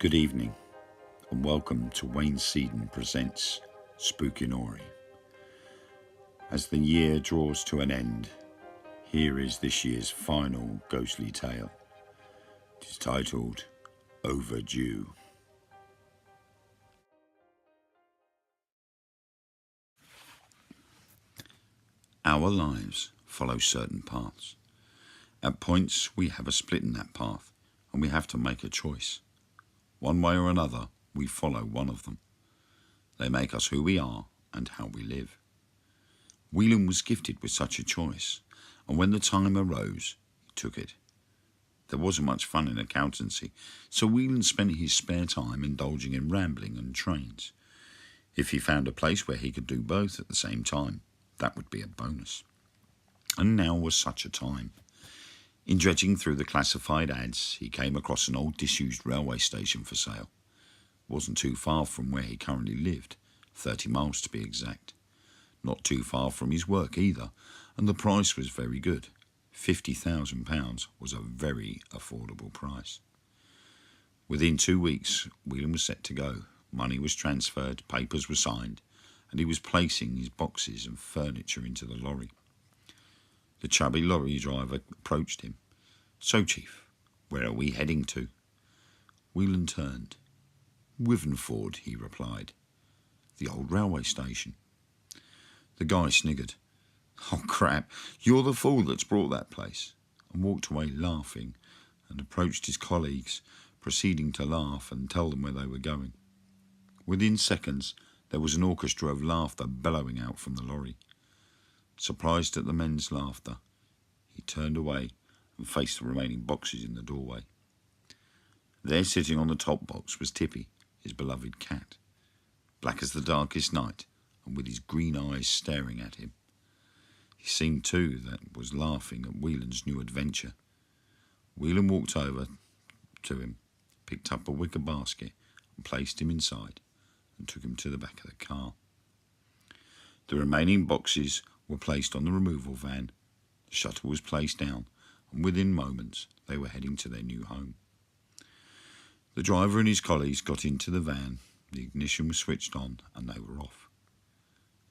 Good evening, and welcome to Wayne Seaton Presents Spookinori. As the year draws to an end, here is this year's final ghostly tale. It is titled Overdue. Our lives follow certain paths. At points, we have a split in that path, and we have to make a choice. One way or another, we follow one of them. They make us who we are and how we live. Whelan was gifted with such a choice, and when the time arose, he took it. There wasn't much fun in accountancy, so Whelan spent his spare time indulging in rambling and trains. If he found a place where he could do both at the same time, that would be a bonus. And now was such a time. In dredging through the classified ads, he came across an old disused railway station for sale. It wasn't too far from where he currently lived, 30 miles to be exact. Not too far from his work either, and the price was very good. £50,000 was a very affordable price. Within 2 weeks, Whelan was set to go. Money was transferred, papers were signed, and he was placing his boxes and furniture into the lorry. The chubby lorry driver approached him. "So, Chief, where are we heading to?" Whelan turned. "Withenford," he replied. "The old railway station." The guy sniggered. "Oh, crap, you're the fool that's brought that place," and walked away laughing and approached his colleagues, proceeding to laugh and tell them where they were going. Within seconds, there was an orchestra of laughter bellowing out from the lorry. Surprised at the men's laughter, he turned away and faced the remaining boxes in the doorway. There, sitting on the top box, was Tippy, his beloved cat, black as the darkest night and with his green eyes staring at him. He seemed, too, that was laughing at Whelan's new adventure. Whelan walked over to him, picked up a wicker basket and placed him inside and took him to the back of the car. The remaining boxes were placed on the removal van, the shutter was placed down, and within moments they were heading to their new home. The driver and his colleagues got into the van, the ignition was switched on, and they were off.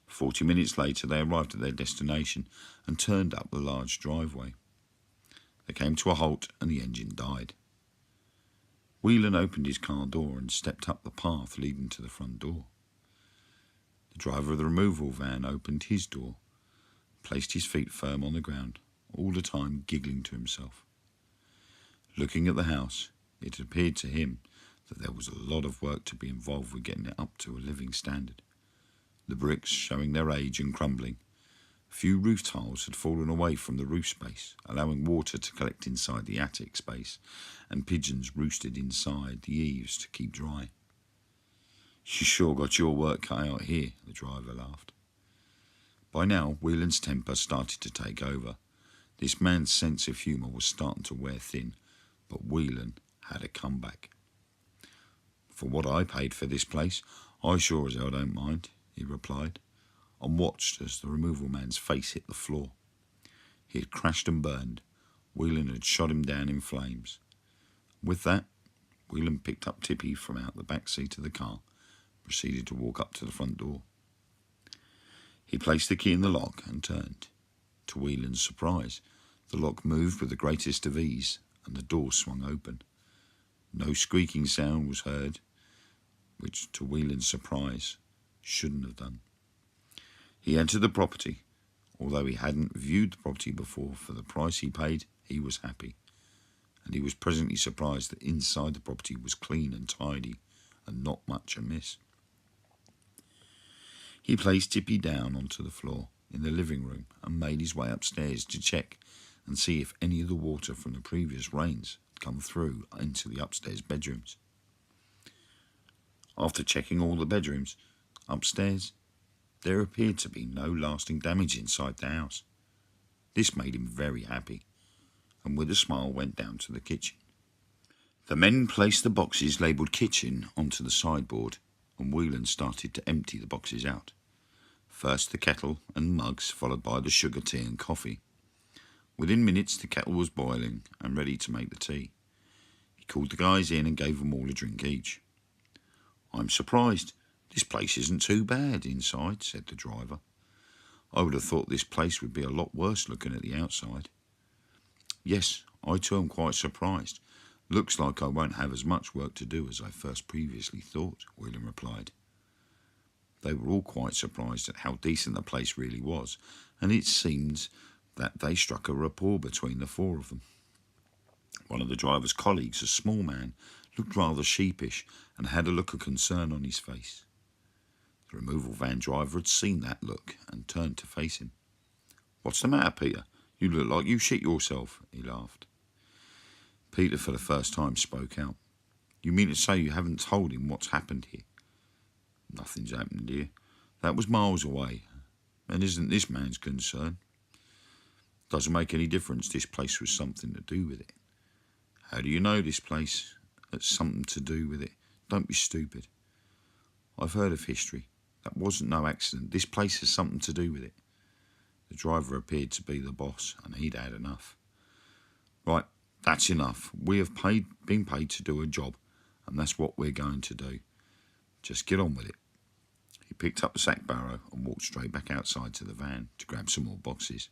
40 minutes later they arrived at their destination and turned up the large driveway. They came to a halt and the engine died. Whelan opened his car door and stepped up the path leading to the front door. The driver of the removal van opened his door, placed his feet firm on the ground, all the time giggling to himself. Looking at the house, it appeared to him that there was a lot of work to be involved with getting it up to a living standard. The bricks showing their age and crumbling. A few roof tiles had fallen away from the roof space, allowing water to collect inside the attic space, and pigeons roosted inside the eaves to keep dry. "You sure got your work cut out here," the driver laughed. By now, Whelan's temper started to take over. This man's sense of humour was starting to wear thin, but Whelan had a comeback. "For what I paid for this place, I sure as hell don't mind," he replied, and watched as the removal man's face hit the floor. He had crashed and burned. Whelan had shot him down in flames. With that, Whelan picked up Tippy from out the back seat of the car, proceeded to walk up to the front door. He placed the key in the lock and turned. To Whelan's surprise, the lock moved with the greatest of ease and the door swung open. No squeaking sound was heard, which, to Whelan's surprise, shouldn't have done. He entered the property. Although he hadn't viewed the property before, for the price he paid, he was happy. And he was presently surprised that inside the property was clean and tidy and not much amiss. He placed Tippy down onto the floor in the living room and made his way upstairs to check and see if any of the water from the previous rains had come through into the upstairs bedrooms. After checking all the bedrooms upstairs, there appeared to be no lasting damage inside the house. This made him very happy, and with a smile went down to the kitchen. The men placed the boxes labelled kitchen onto the sideboard, and Whelan started to empty the boxes out. First the kettle and mugs, followed by the sugar, tea and coffee. Within minutes the kettle was boiling and ready to make the tea. He He called the guys in and gave them all a drink each. "I'm surprised. This place isn't too bad inside," said the driver. "I would have thought this place would be a lot worse looking at the outside." "Yes, I too am quite surprised. Looks like I won't have as much work to do as I first previously thought," William replied. They were all quite surprised at how decent the place really was, and it seemed that they struck a rapport between the four of them. One of the driver's colleagues, a small man, looked rather sheepish and had a look of concern on his face. The removal van driver had seen that look and turned to face him. "What's the matter, Peter? You look like you shit yourself," he laughed. Peter, for the first time, spoke out. "You mean to say you haven't told him what's happened here?" "Nothing's happened here. That was miles away, and isn't this man's concern. Doesn't make any difference. This place was something to do with it." "How do you know this place has something to do with it? Don't be stupid." "I've heard of history. That wasn't no accident. This place has something to do with it." The driver appeared to be the boss, and he'd had enough. "Right, that's enough. We have been paid to do a job, and that's what we're going to do. Just get on with it." He picked up the sack barrow and walked straight back outside to the van to grab some more boxes.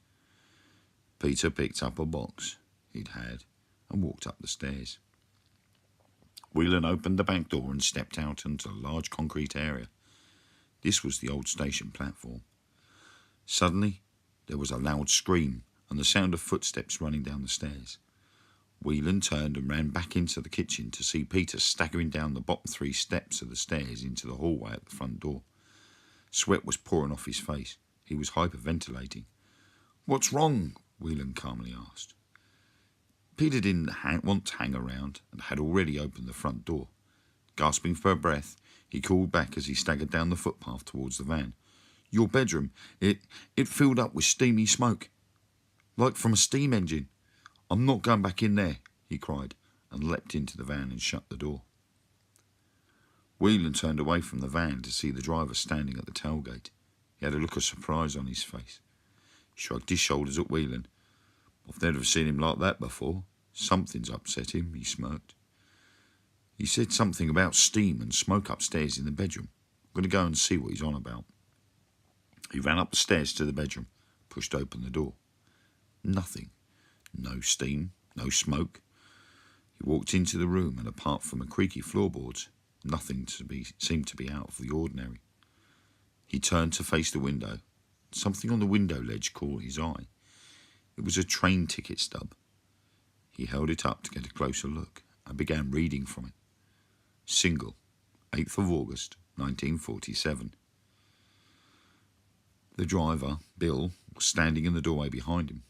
Peter picked up a box he'd had and walked up the stairs. Whelan opened the back door and stepped out into a large concrete area. This was the old station platform. Suddenly, there was a loud scream and the sound of footsteps running down the stairs. Whelan turned and ran back into the kitchen to see Peter staggering down the bottom 3 steps of the stairs into the hallway at the front door. Sweat was pouring off his face. He was hyperventilating. "What's wrong?" Whelan calmly asked. Peter didn't want to hang around and had already opened the front door. Gasping for breath, he called back as he staggered down the footpath towards the van. "Your bedroom, it filled up with steamy smoke, like from a steam engine. I'm not going back in there," he cried, and leapt into the van and shut the door. Whelan turned away from the van to see the driver standing at the tailgate. He had a look of surprise on his face. He shrugged his shoulders at Whelan. "I've never seen him like that before. Something's upset him," he smirked. "He said something about steam and smoke upstairs in the bedroom. I'm going to go and see what he's on about." He ran up the stairs to the bedroom, pushed open the door. Nothing. No steam, no smoke. He walked into the room, and apart from the creaky floorboards, nothing seemed to be out of the ordinary. He turned to face the window. Something on the window ledge caught his eye. It was a train ticket stub. He held it up to get a closer look and began reading from it. "Single, 8th of August, 1947. The driver, Bill, was standing in the doorway behind him.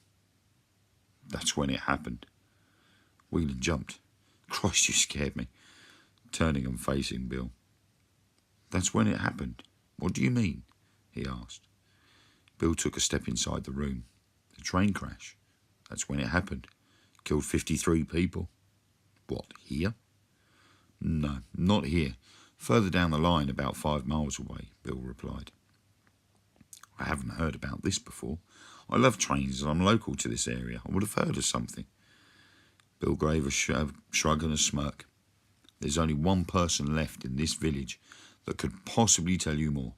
That's when it happened. Whelan jumped. "Christ, you scared me," turning and facing Bill. "That's when it happened. What do you mean?" he asked. Bill took a step inside the room. "The train crash. That's when it happened. Killed 53 people." "What, here?" "No, not here. Further down the line, about 5 miles away," Bill replied. "I haven't heard about this before. I love trains and I'm local to this area. I would have heard of something." Bill gave a shrug and a smirk. "There's only one person left in this village that could possibly tell you more.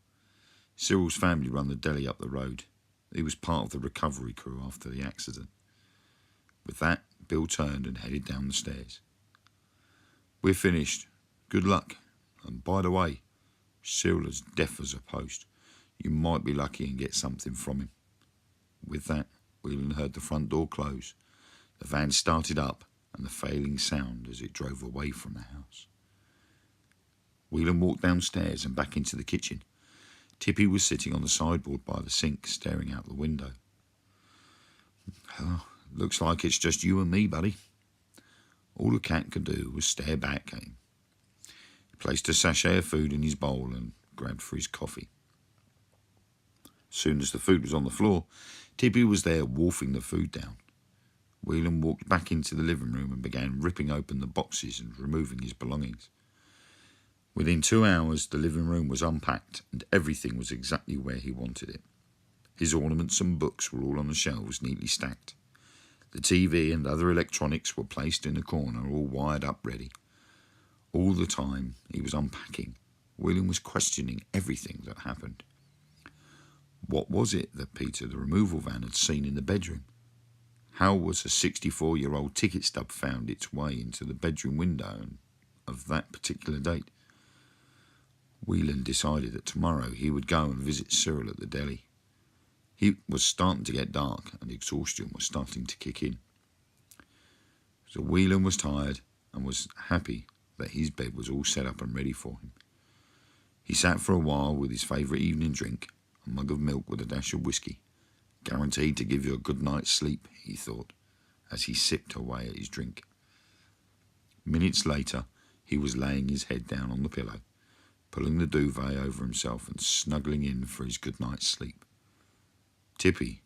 Cyril's family run the deli up the road. He was part of the recovery crew after the accident." With that, Bill turned and headed down the stairs. "We're finished. Good luck. And by the way, Cyril is deaf as a post. You might be lucky and get something from him." With that, Whelan heard the front door close. The van started up, and the failing sound as it drove away from the house. Whelan walked downstairs and back into the kitchen. Tippy was sitting on the sideboard by the sink, staring out the window. "Oh, looks like it's just you and me, buddy." All the cat could do was stare back at him. He placed a sachet of food in his bowl and grabbed for his coffee. As soon as the food was on the floor, Tippy was there wolfing the food down. Whelan walked back into the living room and began ripping open the boxes and removing his belongings. Within 2 hours, the living room was unpacked and everything was exactly where he wanted it. His ornaments and books were all on the shelves, neatly stacked. The TV and other electronics were placed in a corner, all wired up ready. All the time he was unpacking, William was questioning everything that happened. What was it that Peter, the removal van, had seen in the bedroom? How was a 64-year-old ticket stub found its way into the bedroom window of that particular date? Whelan decided that tomorrow he would go and visit Cyril at the deli. It was starting to get dark and exhaustion was starting to kick in. So Whelan was tired and was happy that his bed was all set up and ready for him. He sat for a while with his favourite evening drink, a mug of milk with a dash of whiskey. Guaranteed to give you a good night's sleep, he thought, as he sipped away at his drink. Minutes later, he was laying his head down on the pillow, pulling the duvet over himself and snuggling in for his good night's sleep. Tippy,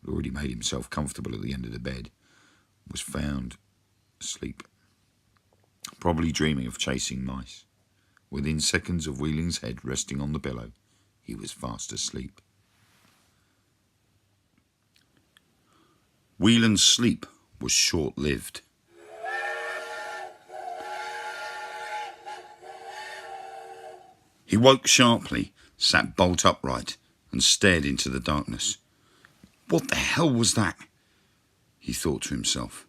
who already made himself comfortable at the end of the bed, was found asleep, probably dreaming of chasing mice. Within seconds of Whelan's head resting on the pillow, he was fast asleep. Whelan's sleep was short-lived. He woke sharply, sat bolt upright, and stared into the darkness. What the hell was that? He thought to himself.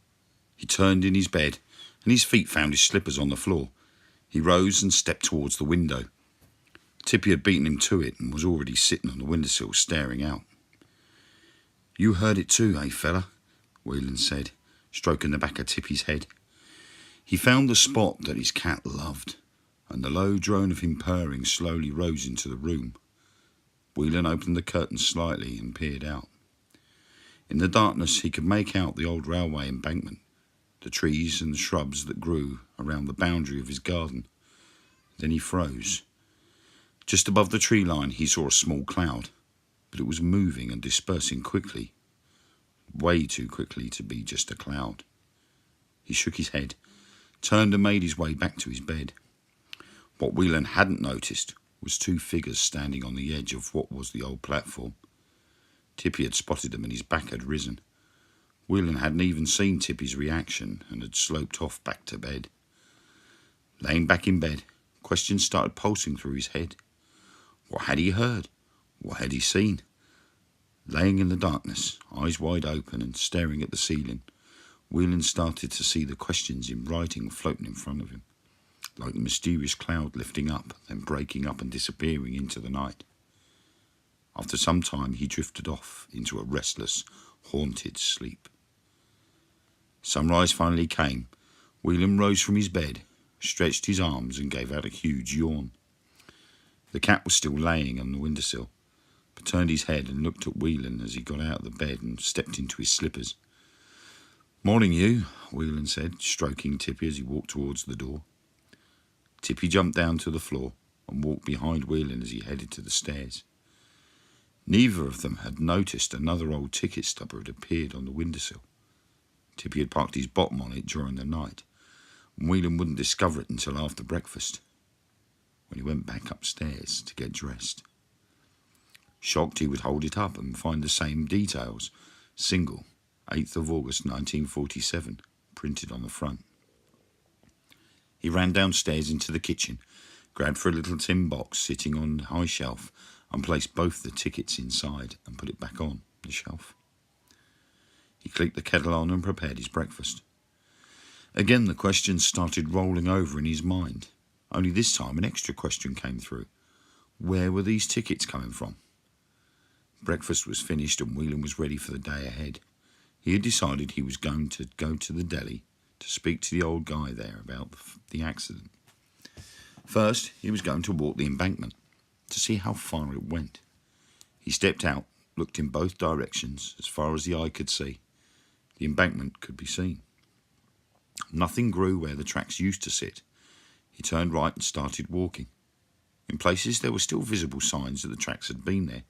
He turned in his bed, and his feet found his slippers on the floor. He rose and stepped towards the window. Tippy had beaten him to it and was already sitting on the windowsill staring out. You heard it too, eh, fella? Whelan said, stroking the back of Tippy's head. He found the spot that his cat loved, and the low drone of him purring slowly rose into the room. Whelan opened the curtain slightly and peered out. In the darkness he could make out the old railway embankment, the trees and the shrubs that grew around the boundary of his garden. Then he froze. Just above the tree line he saw a small cloud, but it was moving and dispersing quickly, way too quickly to be just a cloud. He shook his head, turned and made his way back to his bed. What Whelan hadn't noticed was two figures standing on the edge of what was the old platform. Tippy had spotted them and his back had risen. Whelan hadn't even seen Tippy's reaction and had sloped off back to bed. Laying back in bed, questions started pulsing through his head. What had he heard? What had he seen? Laying in the darkness, eyes wide open and staring at the ceiling, Whelan started to see the questions in writing floating in front of him, like the mysterious cloud lifting up, then breaking up and disappearing into the night. After some time he drifted off into a restless, haunted sleep. Sunrise finally came. Whelan rose from his bed, stretched his arms and gave out a huge yawn. The cat was still laying on the windowsill, but turned his head and looked at Whelan as he got out of the bed and stepped into his slippers. Morning, you, Whelan said, stroking Tippy as he walked towards the door. Tippy jumped down to the floor and walked behind Whelan as he headed to the stairs. Neither of them had noticed another old ticket stubber had appeared on the windowsill. Tippy had parked his bottom on it during the night, and Whelan wouldn't discover it until after breakfast, when he went back upstairs to get dressed. Shocked, he would hold it up and find the same details, single, 8th of August 1947, printed on the front. He ran downstairs into the kitchen, grabbed for a little tin box sitting on a high shelf, and placed both the tickets inside and put it back on the shelf. He clicked the kettle on and prepared his breakfast. Again the questions started rolling over in his mind. Only this time an extra question came through. Where were these tickets coming from? Breakfast was finished and Whelan was ready for the day ahead. He had decided he was going to go to the deli to speak to the old guy there about the accident. First, he was going to walk the embankment to see how far it went. He stepped out, looked in both directions as far as the eye could see. The embankment could be seen. Nothing grew where the tracks used to sit. He turned right and started walking. In places there were still visible signs that the tracks had been there.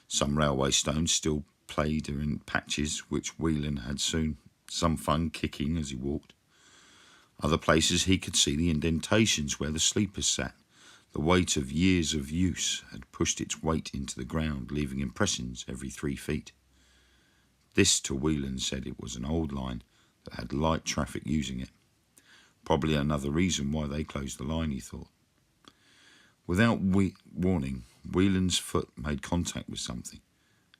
Some railway stones still played in patches which Whelan had soon some fun kicking as he walked. Other places he could see the indentations where the sleepers sat. The weight of years of use had pushed its weight into the ground, leaving impressions every 3 feet. This to Whelan said it was an old line that had light traffic using it. Probably another reason why they closed the line, he thought. Without warning, Whelan's foot made contact with something.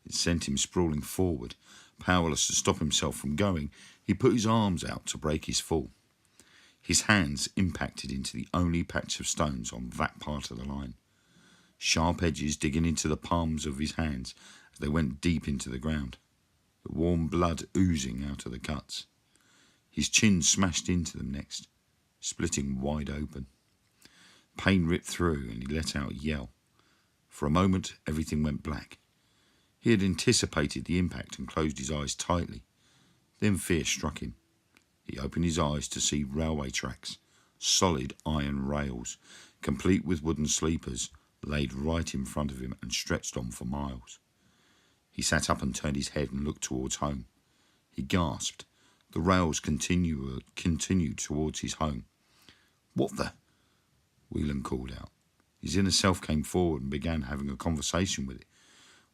It sent him sprawling forward. Powerless to stop himself from going, he put his arms out to break his fall. His hands impacted into the only patch of stones on that part of the line, sharp edges digging into the palms of his hands as they went deep into the ground, the warm blood oozing out of the cuts. His chin smashed into them next, splitting wide open. Pain ripped through and he let out a yell. For a moment, everything went black. He had anticipated the impact and closed his eyes tightly. Then fear struck him. He opened his eyes to see railway tracks, solid iron rails, complete with wooden sleepers, laid right in front of him and stretched on for miles. He sat up and turned his head and looked towards home. He gasped. The rails continued towards his home. "What the?" Whelan called out. His inner self came forward and began having a conversation with it.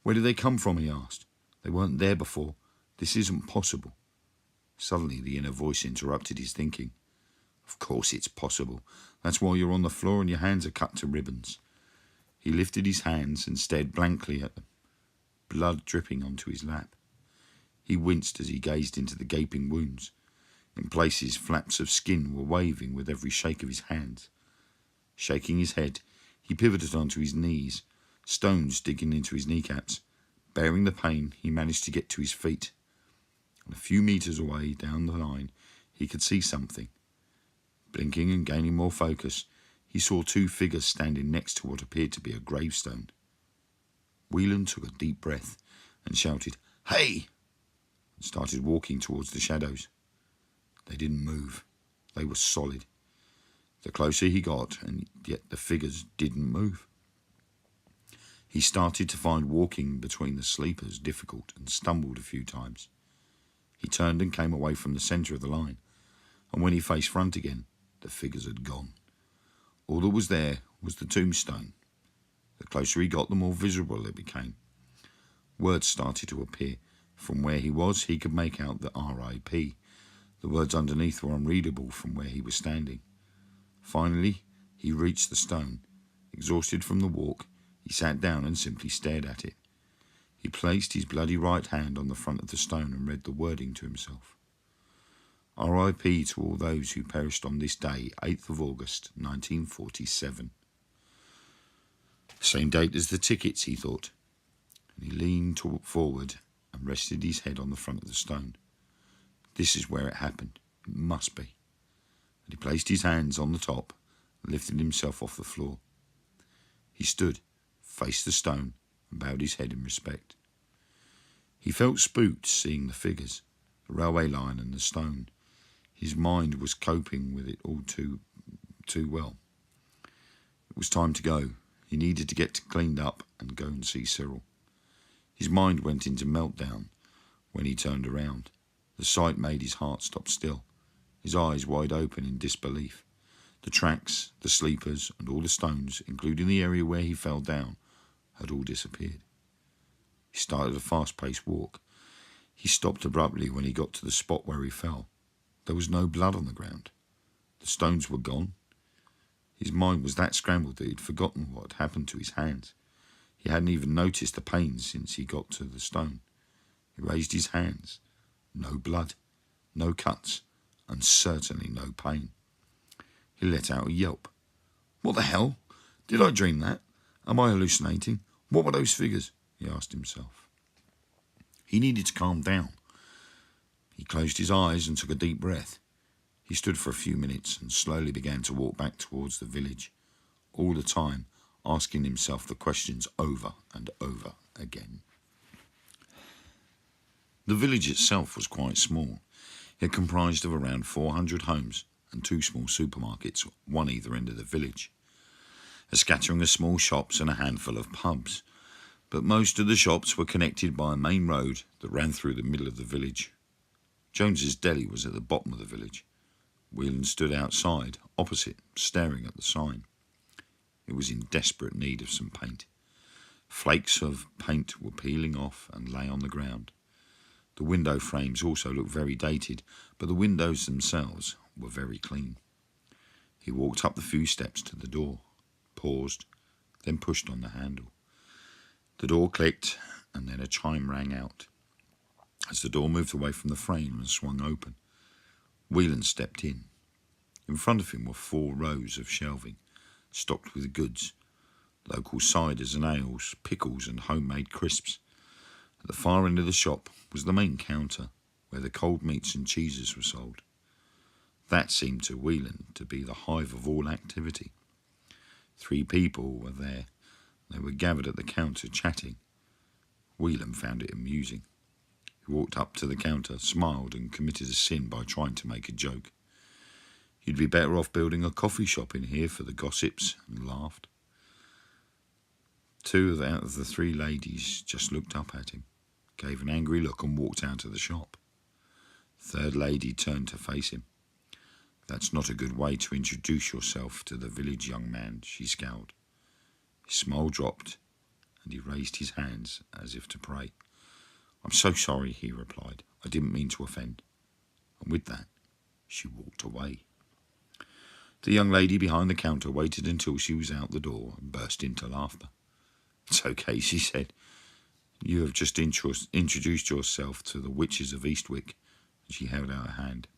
"Where did they come from?" he asked. "They weren't there before. This isn't possible." Suddenly the inner voice interrupted his thinking. "Of course it's possible. That's why you're on the floor and your hands are cut to ribbons." He lifted his hands and stared blankly at them, blood dripping onto his lap. He winced as he gazed into the gaping wounds. In places, flaps of skin were waving with every shake of his hands. Shaking his head, he pivoted onto his knees, stones digging into his kneecaps. Bearing the pain, he managed to get to his feet. And a few meters away down the line, he could see something. Blinking and gaining more focus, he saw two figures standing next to what appeared to be a gravestone. Whelan took a deep breath and shouted, "Hey!" and started walking towards the shadows. They didn't move. They were solid. The closer he got, and yet the figures didn't move. He started to find walking between the sleepers difficult and stumbled a few times. He turned and came away from the centre of the line, and when he faced front again, the figures had gone. All that was there was the tombstone. The closer he got, the more visible it became. Words started to appear. From where he was, he could make out the R.I.P. The words underneath were unreadable from where he was standing. Finally, he reached the stone. Exhausted from the walk, he sat down and simply stared at it. He placed his bloody right hand on the front of the stone and read the wording to himself. R.I.P. to all those who perished on this day, 8th of August, 1947. Same date as the tickets, he thought, and he leaned forward and rested his head on the front of the stone. This is where it happened. It must be. And he placed his hands on the top and lifted himself off the floor. He stood, faced the stone, and bowed his head in respect. He felt spooked seeing the figures, the railway line and the stone. His mind was coping with it all too well. It was time to go. He needed to get cleaned up and go and see Cyril. His mind went into meltdown when he turned around. The sight made his heart stop still, his eyes wide open in disbelief. The tracks, the sleepers, and all the stones, including the area where he fell down, had all disappeared. He started a fast-paced walk. He stopped abruptly when he got to the spot where he fell. There was no blood on the ground. The stones were gone. His mind was that scrambled that he'd forgotten what had happened to his hands. He hadn't even noticed the pain since he got to the stone. He raised his hands. No blood, no cuts, and certainly no pain. He let out a yelp. "What the hell? Did I dream that? Am I hallucinating? What were those figures?" he asked himself. He needed to calm down. He closed his eyes and took a deep breath. He stood for a few minutes and slowly began to walk back towards the village, all the time asking himself the questions over and over again. The village itself was quite small. It comprised of around 400 homes and 2 small supermarkets, one either end of the village. A scattering of small shops and a handful of pubs. But most of the shops were connected by a main road that ran through the middle of the village. Jones's Deli was at the bottom of the village. Whelan stood outside, opposite, staring at the sign. It was in desperate need of some paint. Flakes of paint were peeling off and lay on the ground. The window frames also looked very dated, but the windows themselves were very clean. He walked up the few steps to the door, paused, then pushed on the handle. The door clicked, and then a chime rang out. As the door moved away from the frame and swung open, Whelan stepped in. In front of him were 4 rows of shelving, stocked with goods, local ciders and ales, pickles and homemade crisps. At the far end of the shop was the main counter, where the cold meats and cheeses were sold. That seemed to Whelan to be the hive of all activity. 3 people were there. They were gathered at the counter chatting. Whelan found it amusing. He walked up to the counter, smiled, and committed a sin by trying to make a joke. "You'd be better off building a coffee shop in here for the gossips," and laughed. 2 out of the 3 ladies just looked up at him, gave an angry look, and walked out of the shop. The 3rd lady turned to face him. "That's not a good way to introduce yourself to the village, young man," she scowled. His smile dropped, and he raised his hands as if to pray. "I'm so sorry," he replied. "I didn't mean to offend." And with that, she walked away. The young lady behind the counter waited until she was out the door and burst into laughter. "It's okay," she said. "You have just introduced yourself to the witches of Eastwick." And she held out her hand.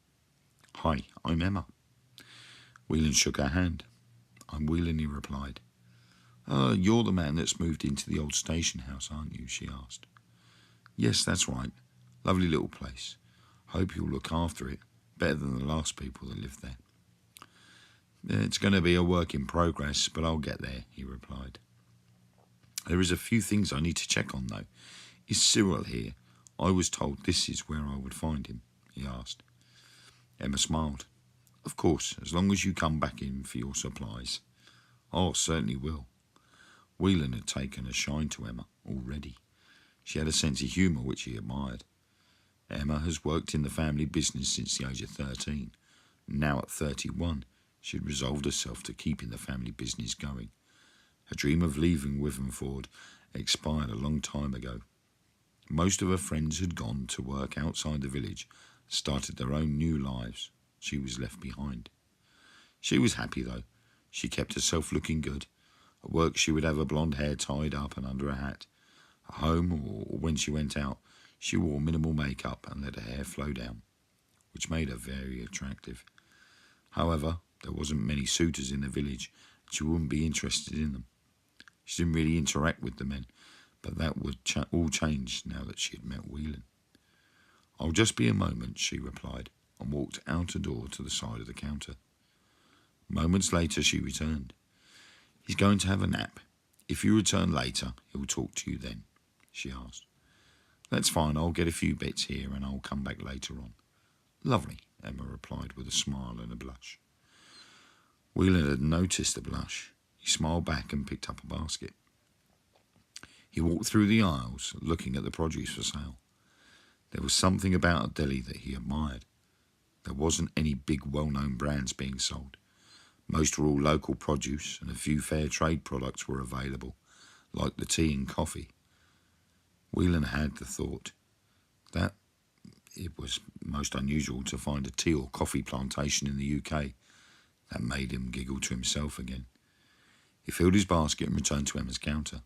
"Hi, I'm Emma." Whelan shook her hand. "I'm Whelan," he replied. You're the man that's moved into the old station house, aren't you?" she asked. "Yes, that's right. Lovely little place. Hope you'll look after it. Better than the last people that lived there." "It's going to be a work in progress, but I'll get there," he replied. "There is a few things I need to check on, though. Is Cyril here? I was told this is where I would find him," he asked. Emma smiled. "Of course, as long as you come back in for your supplies." "Oh, certainly will." Whelan had taken a shine to Emma already. She had a sense of humour which he admired. Emma has worked in the family business since the age of 13. Now at 31, she had resolved herself to keeping the family business going. Her dream of leaving Withenford expired a long time ago. Most of her friends had gone to work outside the village, started their own new lives. She was left behind. She was happy, though. She kept herself looking good. At work she would have her blonde hair tied up and under a hat. At home, or when she went out, she wore minimal makeup and let her hair flow down, which made her very attractive. However, there wasn't many suitors in the village, and she wouldn't be interested in them. She didn't really interact with the men, but that would all change now that she had met Whelan. "I'll just be a moment," she replied, and walked out a door to the side of the counter. Moments later she returned. "He's going to have a nap. If you return later, he'll talk to you then," she asked. "That's fine, I'll get a few bits here and I'll come back later on." "Lovely," Emma replied with a smile and a blush. Whelan had noticed the blush. He smiled back and picked up a basket. He walked through the aisles, looking at the produce for sale. There was something about a deli that he admired. There wasn't any big well-known brands being sold. Most were all local produce, and a few fair trade products were available, like the tea and coffee. Whelan had the thought that it was most unusual to find a tea or coffee plantation in the UK. That made him giggle to himself again. He filled his basket and returned to Emma's counter.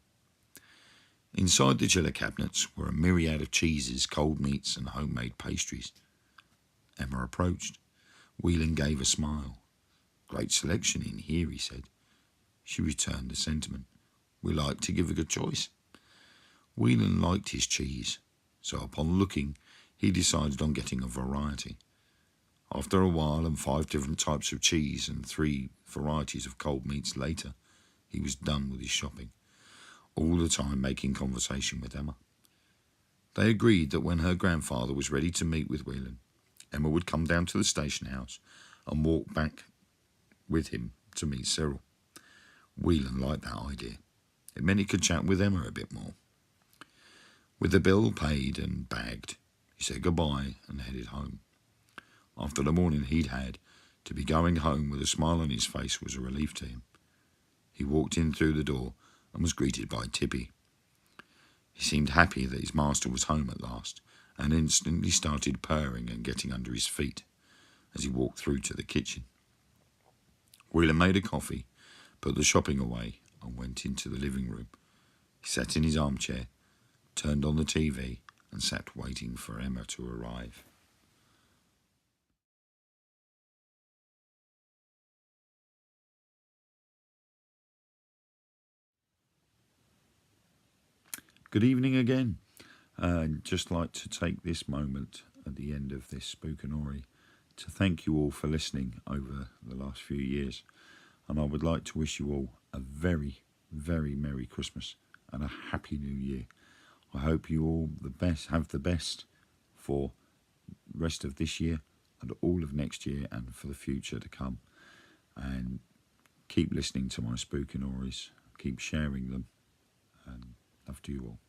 Inside the chiller cabinets were a myriad of cheeses, cold meats, and homemade pastries. Emma approached. Whelan gave a smile. "Great selection in here," he said. She returned the sentiment. "We like to give a good choice." Whelan liked his cheese, so upon looking, he decided on getting a variety. After a while and 5 different types of cheese and 3 varieties of cold meats later, he was done with his shopping, all the time making conversation with Emma. They agreed that when her grandfather was ready to meet with Whelan, Emma would come down to the station house and walk back with him to meet Cyril. Whelan liked that idea. It meant he could chat with Emma a bit more. With the bill paid and bagged, he said goodbye and headed home. After the morning he'd had, to be going home with a smile on his face was a relief to him. He walked in through the door and was greeted by Tippy. He seemed happy that his master was home at last, and instantly started purring and getting under his feet as he walked through to the kitchen. Wheeler made a coffee, put the shopping away, and went into the living room. He sat in his armchair, turned on the TV, and sat waiting for Emma to arrive. Good evening again. I'd just like to take this moment at the end of this Spookanori to thank you all for listening over the last few years. And I would like to wish you all a very, very Merry Christmas and a Happy New Year. I hope you all have the best for the rest of this year and all of next year and for the future to come. And keep listening to my Spookanories, keep sharing them, and love to you all.